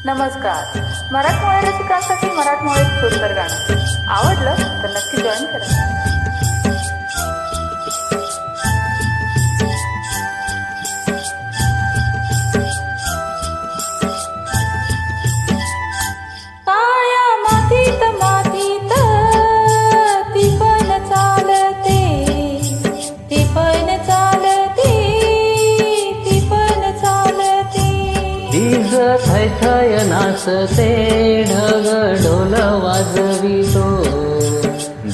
नमस्कार. मराठमोळ्या रसिकांसाठी मराठमोळे सुंदर गाणं आवडलं तर नक्की जॉईन करा. थय थय नाचते ढग ढोल वाजवितो,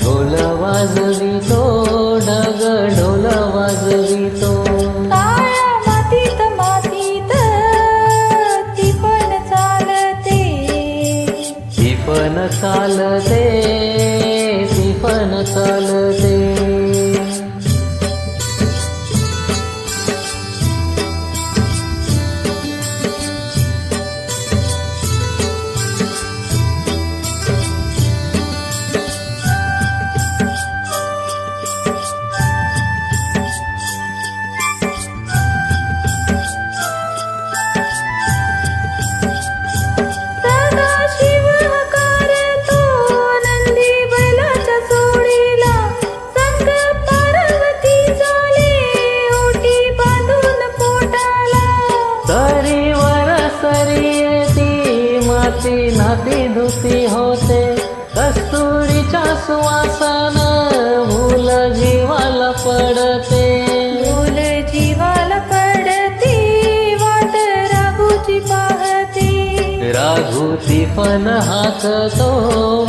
ढोल वाजवितो, ढग ढोल वाजवितो. काळ्या मातीत मातीत ती पण चालते, ती पण चालते, ती पण चालते. नाती धुती होते कस्तुरीच्या सुवासन, भूल जीवाला पडते, भूल जीवाला पडते, वाट राघूची पाहते, राघूची पण हाकतो,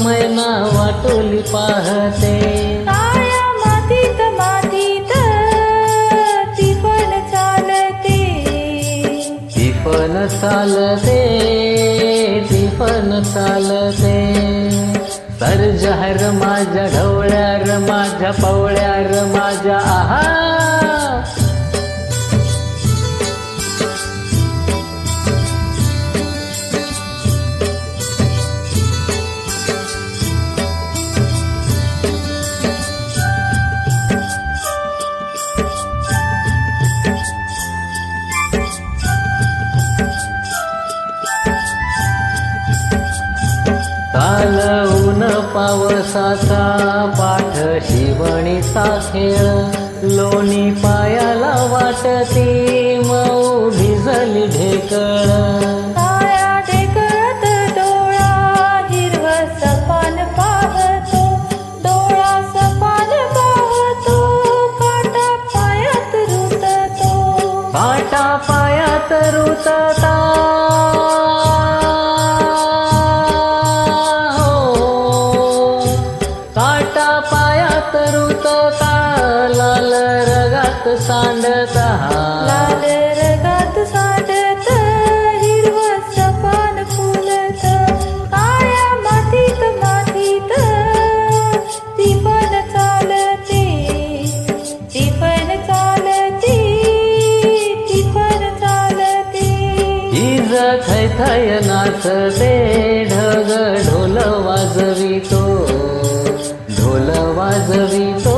मैना वाटोली पाहते. काळ्या मातीत मातीत ती पण चालते, ती पण चालते, ती पण चालते. सर्जहर माझ्या ढवळ्यार, माझ्या पवळ्यार, माझ्या आहा. चालवून पावसाचा पाठ शिवणीचा खेळ, लोणी पायाला वाटती, मऊ भिजली ढेकळ. काळ्या ढेकळत डोळा हिरवं सपान पाहतो, डोळा सपान पाहतो, काटा पायात रुततो, काटा पायात रुतता, लाल रगात सांडता, लाल रगात सांडत, हिरवं सपान फुलत. काळ्या मातीत मातीत ती पण चालते, ती पण चालते, ती पण चालते. हिज थय थय नाचते ढग ढोल वाजवितो, ढोल वाजवितो,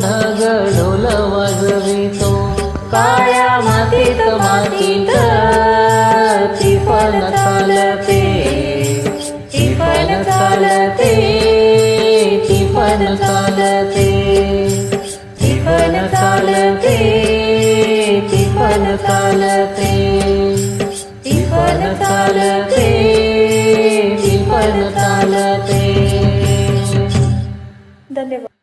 ढग ढोल वाजवितो. काळ्या मातीत मातीत ती पण चालते, ती पण चालते, ती पण चालते, ती पण चालते, ती पण चालते, ती पण चालते, ती पण चालते.